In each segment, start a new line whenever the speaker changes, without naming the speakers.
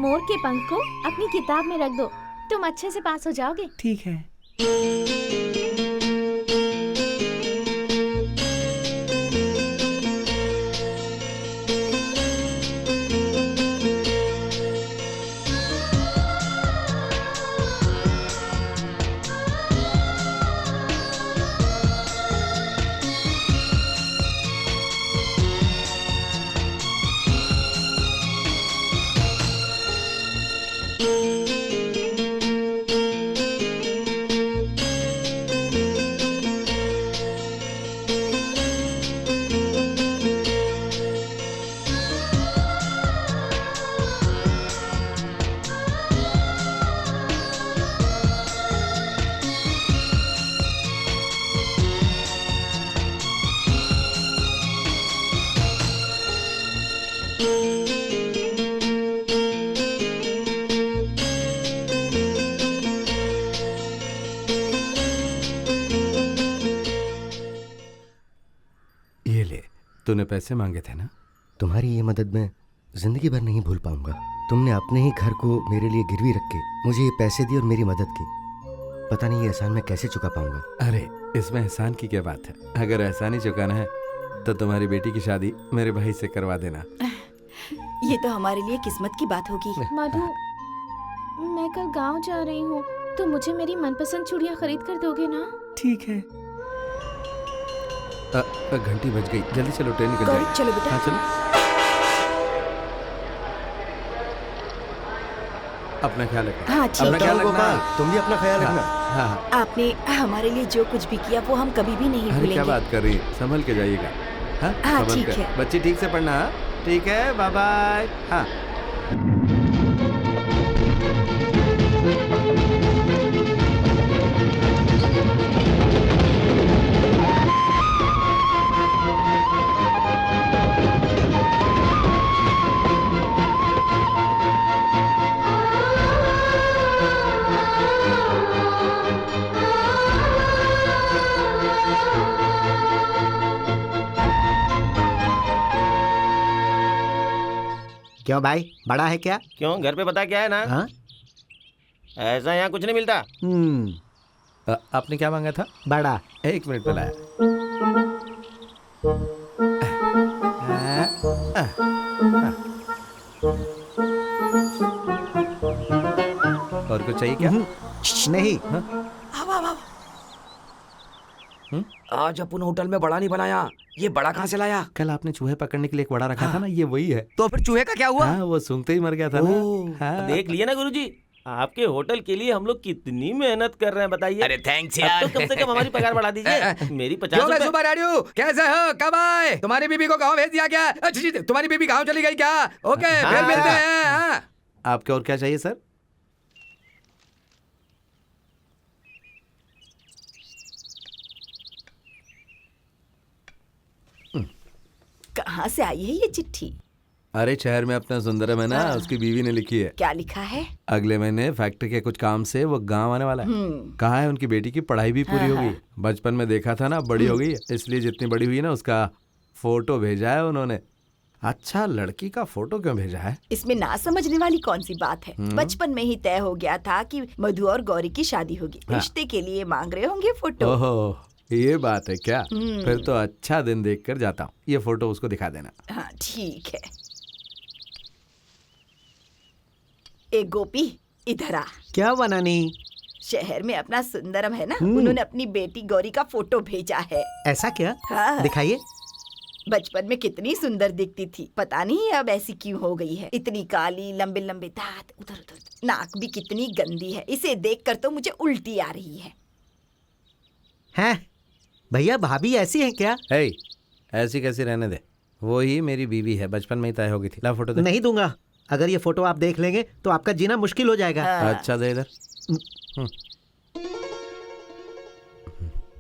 मोर के पंख को अपनी किताब में रख दो, तुम अच्छे से पास हो जाओगे।
ठीक है।
ये ले, तूने पैसे मांगे थे ना?
तुम्हारी ये मदद मैं जिंदगी भर नहीं भूल पाऊंगा। तुमने अपने ही घर को मेरे लिए गिरवी रख के मुझे ये पैसे दिए और मेरी मदद की। पता नहीं ये एहसान मैं कैसे चुका पाऊंगा।
अरे इसमें एहसान की क्या बात है? अगर एहसान ही चुकाना है तो तुम्हारी बेटी की शादी मेरे भाई से करवा देना।
ये तो हमारे लिए किस्मत की बात होगी।
मधु, मैं कल गांव जा रही हूँ, तो मुझे मेरी मनपसंद चूड़ियाँ खरीद कर दोगे ना?
ठीक है।
घंटी बज गई, जल्दी चलो, ट्रेन निकल जाएगी।
चलो बेटा।
हाँ चलो। अपना ख्याल रखना।
हाँ ठीक
अपना
है।
ख्याल रखना।
गोपाल, तुम भी अपना ख्याल रखना।
हाँ हाँ।
आपने हमारे लिए जो कुछ भी किया वो हम कभी भी नहीं
अरे
भूलेंगे।
क्या बात कर रही है, संभल के जाइएगा। हाँ संभल
ठीक
कर।
है।
बच्ची ठीक से पढ़ना। हाँ? ठीक है, बाय बाय। हाँ
क्यों भाई, बड़ा है क्या?
क्यों, घर पे पता क्या है ना?
हाँ?
ऐसा यहाँ कुछ नहीं मिलता।
आपने क्या मांगा था?
बड़ा।
1 मिनट पे लाया। और कुछ चाहिए क्या?
नहीं।
आज अपन होटल में बड़ा नहीं बनाया, ये बड़ा कहाँ से लाया?
कल आपने चूहे पकड़ने के लिए एक बड़ा रखा था ना, ये वही है।
तो फिर चूहे का क्या हुआ?
हाँ, वो सूंघते ही मर गया था ना। हाँ।
देख लिया ना गुरुजी, आपके होटल के लिए हम लोग कितनी मेहनत कर रहे हैं, बताइए।
अरे थैंक्स
अब
यार।
तो कम से कम हमारी पगार बढ़ा दीजिए। मेरी 50
क्यों मैं
रुपए।
सुबह रेडियो, कैसे हो, कब आए? तुम्हारी बीबी को गाँव भेज दिया क्या? अच्छा जी, तुम्हारी बीबी गाँव चली गई क्या? ओके, फिर मिलते हैं। हाँ।
आपको और क्या चाहिए सर?
कहाँ से आई है ये चिट्ठी?
अरे शहर में अपना सुंदरम है ना, उसकी बीवी ने लिखी है।
क्या लिखा है?
अगले महीने फैक्ट्री के कुछ काम से वो गांव आने वाला है। कहा है उनकी बेटी की पढ़ाई भी पूरी हो गई है। बचपन में देखा था ना, बड़ी हो गई है, इसलिए जितनी बड़ी हुई है ना उसका फोटो भेजा है उन्होंने। अच्छा, लड़की का फोटो क्यों भेजा है?
इसमें ना समझने वाली कौन सी बात है? बचपन में ही तय हो गया था कि मधु और गौरी की शादी होगी। रिश्ते के लिए मांग रहे होंगे फोटो।
ओहो, ये बात है क्या? फिर तो अच्छा दिन देख कर जाता हूँ। ये फोटो उसको दिखा देना।
हाँ ठीक है। एक गोपी, इधर आ।
क्या बनानी?
शहर में अपना सुंदरम है ना, उन्होंने अपनी बेटी गौरी का फोटो भेजा है।
ऐसा क्या?
हाँ।
दिखाइए।
बचपन में कितनी सुंदर दिखती थी, पता नहीं अब ऐसी क्यों हो गई है। इतनी काली, लंबे लंबे दांत, उधर उधर, नाक भी कितनी गंदी है। इसे देखकर तो मुझे उल्टी आ रही है।
हैं? भैया भाभी ऐसी हैं क्या?
हे, ऐसी कैसी रहने दे, वो ही मेरी बीवी है, बचपन में ही तय हो गई थी। ला फोटो दे।
नहीं दूंगा। अगर ये फोटो आप देख लेंगे तो आपका जीना मुश्किल हो जाएगा।
अच्छा दे इधर।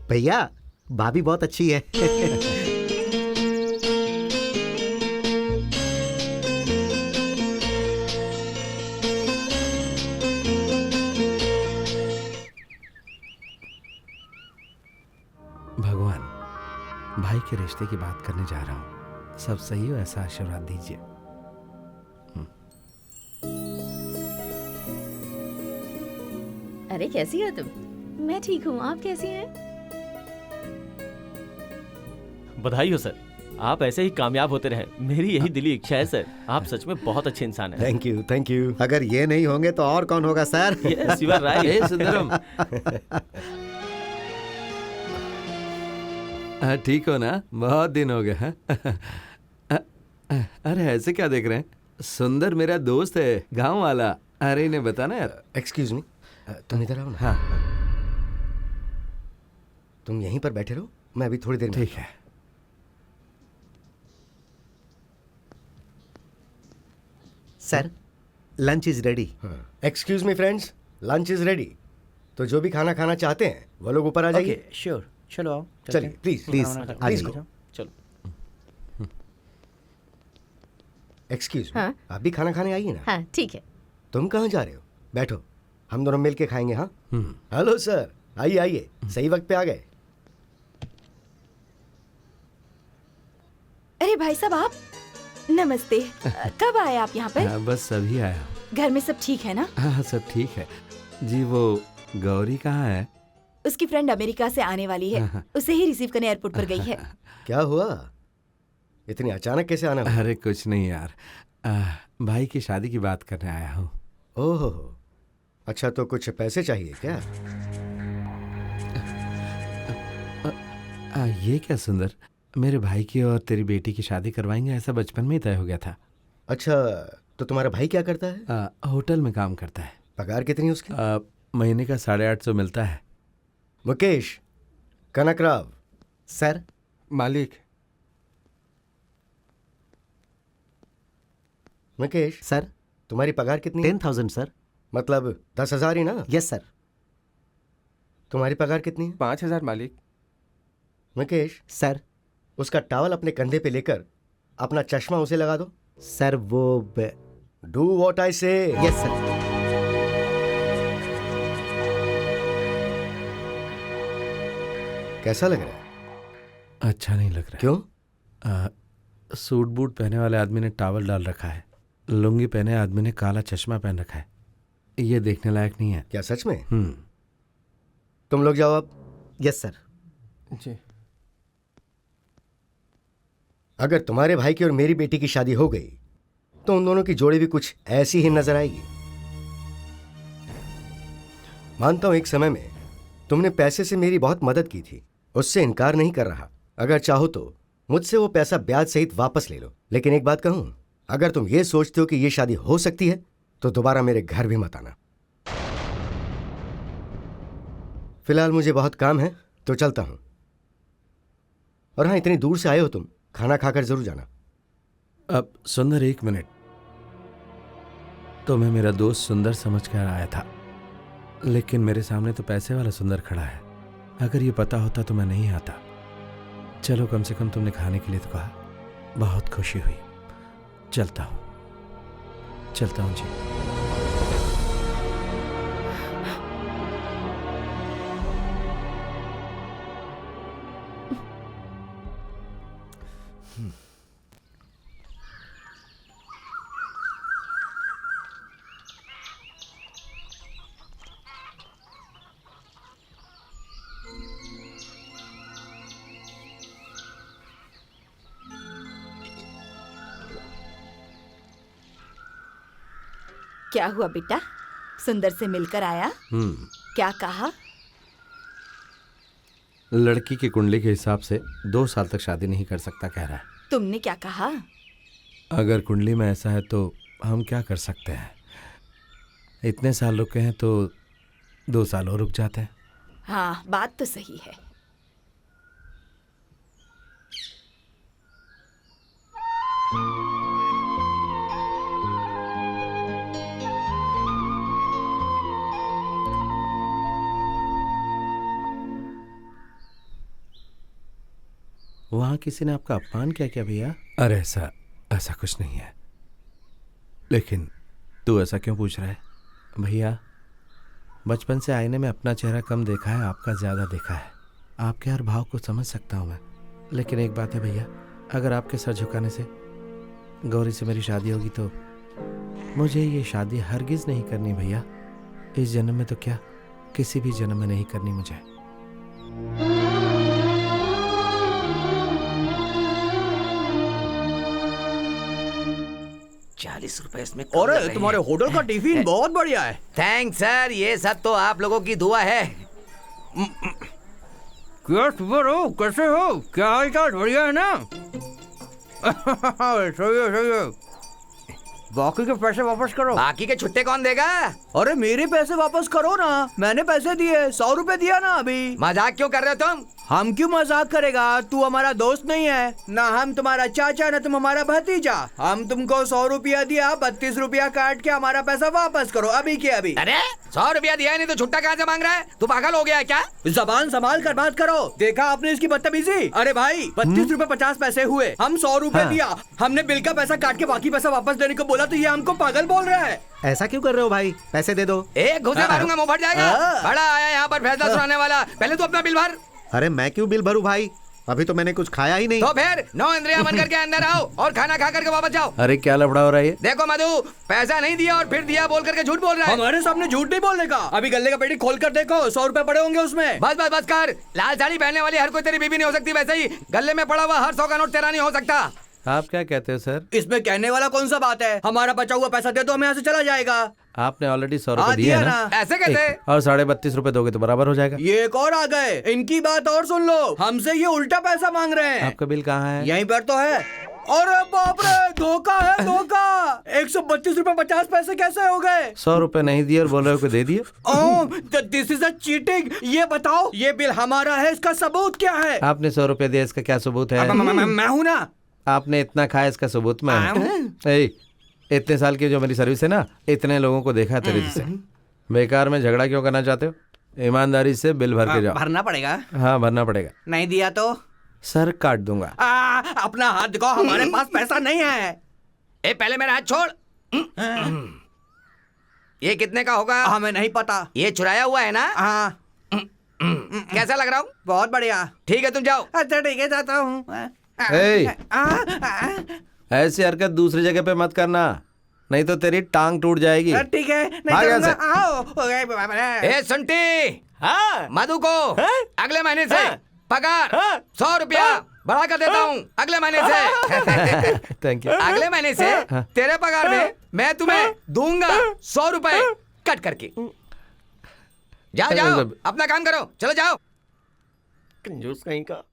भैया भाभी बहुत अच्छी है।
भगवान, भाई के रिश्ते की बात करने जा रहा हूँ, सब सही हो ऐसा आशीर्वाद दीजिए।
अरे कैसी हो तुम?
मैं ठीक हूँ, आप कैसी हैं?
बधाई हो सर, आप ऐसे ही कामयाब होते रहे, मेरी यही दिली इच्छा है सर। आप सच में बहुत अच्छे इंसान हैं।
Thank you, thank you. अगर ये नहीं होंगे तो और कौन होगा sir?
Yes, you are right.
ए सुंदरम, ठीक हो ना? बहुत दिन हो गए हैं। अरे ऐसे क्या देख रहे हैं? सुंदर मेरा दोस्त है, गांव वाला। अरे इन्हें बताना यार।
एक्सक्यूज मी, तुम इधर आओ ना।
हाँ
तुम यहीं पर बैठे रहो, मैं अभी थोड़ी देर में।
ठीक है।
Sir, lunch is ready.
Excuse me friends, lunch is ready. तो जो भी खाना खाना चाहते हैं वो लोग ऊपर आ जाइए।
Okay, sure. चलो आओ।
चलिए प्लीज
प्लीज
प्लीज गो।
चलो।
एक्सक्यूज
हाँ?
आप भी खाना खाने आइए ना।
हाँ ठीक है।
तुम कहाँ जा रहे हो? बैठो, हम दोनों मिल के खाएंगे। हाँ हेलो सर, आइए आइए, सही वक्त पे आ गए।
अरे भाई साहब आप, नमस्ते। कब आए आप यहाँ पर?
हाँ, बस अभी आया।
घर में सब ठीक है ना?
हाँ सब ठीक है जी। वो गौरी कहाँ है?
उसकी फ्रेंड अमेरिका से आने वाली है, उसे ही रिसीव करने एयरपोर्ट पर गई है।
क्या हुआ, इतनी अचानक कैसे आना हुआ?
अरे कुछ नहीं यार, भाई की शादी की बात करने आया हूँ।
ओहो, अच्छा तो कुछ पैसे चाहिए क्या?
ये क्या सुंदर, मेरे भाई की और तेरी बेटी की शादी करवाएंगे ऐसा बचपन में ही तय हो गया था।
अच्छा, तो तुम्हारा भाई क्या करता है?
होटल में काम करता है।
पगार कितनी है उसकी?
महीने का 850 मिलता है।
मुकेश, कनकराव।
सर,
मालिक।
मुकेश
सर,
तुम्हारी पगार कितनी है?
10,000 सर।
मतलब 10,000 ही ना?
Yes sir.
तुम्हारी पगार कितनी है?
5,000 मालिक।
मुकेश,
सर।
उसका टॉवल अपने कंधे पे लेकर अपना चश्मा उसे लगा दो।
सर वो
डू व्हाट आई से।
Yes sir.
कैसा लग रहा है?
अच्छा नहीं लग रहा।
क्यों?
सूट बूट पहने वाले आदमी ने टॉवल डाल रखा है, लुंगी पहने आदमी ने काला चश्मा पहन रखा है। ये देखने लायक नहीं है।
क्या सच में? तुम लोग जाओ अब।
Yes sir.
जी।
अगर तुम्हारे भाई की और मेरी बेटी की शादी हो गई तो उन दोनों की जोड़ी भी कुछ ऐसी ही नजर आएगी। मानता हूं एक समय में तुमने पैसे से मेरी बहुत मदद की थी, उससे इनकार नहीं कर रहा। अगर चाहो तो मुझसे वो पैसा ब्याज सहित वापस ले लो। लेकिन एक बात कहूं, अगर तुम ये सोचते हो कि ये शादी हो सकती है तो दोबारा मेरे घर भी मत आना। फिलहाल मुझे बहुत काम है तो चलता हूं। और हाँ, इतनी दूर से आए हो तुम, खाना खाकर जरूर जाना।
अब सुंदर, 1 मिनट। तो मैं मेरा दोस्त सुंदर समझ कर आया था, लेकिन मेरे सामने तो पैसे वाला सुंदर खड़ा है। अगर ये पता होता तो मैं नहीं आता। चलो, कम से कम तुमने खाने के लिए तो कहा, बहुत खुशी हुई। चलता हूँ जी।
क्या हुआ बेटा, सुंदर से मिलकर आया? क्या कहा?
लड़की की कुंडली के हिसाब से 2 साल तक शादी नहीं कर सकता कह रहा है।
तुमने क्या कहा?
अगर कुंडली में ऐसा है तो हम क्या कर सकते हैं। इतने साल रुके हैं तो 2 साल और रुक जाते हैं।
हाँ, बात तो सही है।
वहां किसी ने आपका अपमान किया क्या भैया? अरे ऐसा कुछ नहीं है। लेकिन तू ऐसा क्यों पूछ रहा है? भैया, बचपन से आईने में अपना चेहरा कम देखा है, आपका ज़्यादा देखा है। आपके हर भाव को समझ सकता हूँ मैं। लेकिन एक बात है भैया, अगर आपके सर झुकाने से गौरी से मेरी शादी होगी तो मुझे ये शादी हरगिज़ नहीं करनी भैया। इस जन्म में तो क्या, किसी भी जन्म में नहीं करनी मुझे।
₹40 इसमें
और तुम्हारे होटल का टिफिन बहुत बढ़िया है।
थैंक्स सर, ये सब तो आप लोगों की दुआ है।
क्या सुपर हो, कैसे हो, क्या हाल चाल, बढ़िया है ना? सही है। बाकी के पैसे वापस करो।
बाकी के छुट्टे कौन देगा?
अरे मेरे पैसे वापस करो ना, मैंने पैसे दिए, 100 रुपए दिया ना अभी।
मजाक क्यों कर रहे हो तुम?
हम क्यों मजाक करेगा, तू हमारा दोस्त नहीं है ना, हम तुम्हारा चाचा ना तुम हमारा भतीजा। हम तुमको 100 रुपया दिया, 32 रुपया काट के हमारा पैसा वापस करो अभी के अभी।
अरे 100 रुपया दिया है, नहीं तो छुट्टा कहाँ से मांग रहा है? तू पागल हो गया है क्या?
जबान संभाल कर बात करो, देखा आपने इसकी बदतमीजी। अरे भाई 32 रुपए 50 पैसे हुए, हम 100 रुपए दिया, हमने बिल का पैसा काट के बाकी पैसा वापस देने को बोला तो ये हमको पागल बोल रहा है।
ऐसा क्यों कर रहे हो भाई, पैसे दे दो।
एक घुसे मारूंगा, मुंह फट जाएगा। बड़ा आया यहाँ पर फैसला सुनाने वाला, पहले तो अपना बिल भर।
अरे मैं क्यों बिल भरूं भाई, अभी तो मैंने कुछ खाया ही नहीं।
तो फिर 9 इंद्रियां बंद करके अंदर आओ और खाना खा करके वापस जाओ।
अरे क्या लफड़ा हो रहा है ये?
देखो मधु, पैसा नहीं दिया और फिर दिया बोल करके झूठ बोल रहा है।
हमारे सामने झूठ नहीं बोलने का। अभी गले का पेटी खोल कर देखो, 100 रुपए पड़े होंगे उसमें।
बस बस बस कर। लाल साड़ी पहनने वाली हर कोई तेरी बीबी नहीं हो सकती, वैसे ही गले में पड़ा हुआ हर 100 का नोट तेरा नहीं हो सकता।
आप क्या कहते हो सर?
इसमें कहने वाला कौन सा बात है, हमारा बचा हुआ पैसा दे दो, हमें यहाँ से चला जाएगा।
आपने ऑलरेडी 100
हाँ,
रुपए दिए
दिया
हैं ना?
ऐसे कैसे?
और 32.5 रुपए दोगे तो बराबर हो जाएगा।
ये एक और आ गए, इनकी बात और सुन लो, हमसे ये उल्टा पैसा मांग रहे हैं।
आपका बिल कहाँ है?
यहीं पर तो है। अरे बाप रे, धोखा है धोखा। 132 रुपए 50 पैसे कैसे हो गए?
100 रुपए नहीं दिए और बोल रहे हो कि दे दिए।
This is a cheating. ये बताओ, ये बिल हमारा है, इसका सबूत क्या है?
आपने 100 रुपए दिया, इसका क्या सबूत है?
मैं हूँ ना।
आपने इतना खाया, इसका सबूत मैं हूं। इतने साल की जो मेरी सर्विस है ना, इतने लोगों को देखा तेरे जैसे। बेकार में झगड़ा क्यों करना चाहते हो? ईमानदारी से बिल भर के जाओ।
भरना पड़ेगा?
हाँ भरना पड़ेगा।
नहीं दिया तो
सर काट दूंगा।
अपना हाथ दिखाओ, हमारे पास पैसा नहीं है।
ए पहले मेरा हाथ छोड़। ये कितने का होगा?
हमें नहीं पता।
ये चुराया हुआ है ना?
हाँ।
कैसा लग रहा हूँ?
बहुत बढ़िया।
ठीक है तुम जाओ।
अच्छा ठीक है, जाता हूँ।
ऐसी हरकत दूसरी जगह पे मत करना, नहीं तो तेरी टांग टूट जाएगी।
ठीक है, नहीं
भाग यहाँ
करूँगा। आओ।
ए सुंटी,
हाँ
मधु को अगले महीने से पगार 100 रुपया बढ़ा कर देता हूँ। अगले महीने से
थैंक यू।
अगले महीने से तेरे पगार में मैं तुम्हें दूंगा 100 रुपए कट करके। जाओ जाओ, अपना काम करो, चलो जाओ।
कंजूस कहीं का।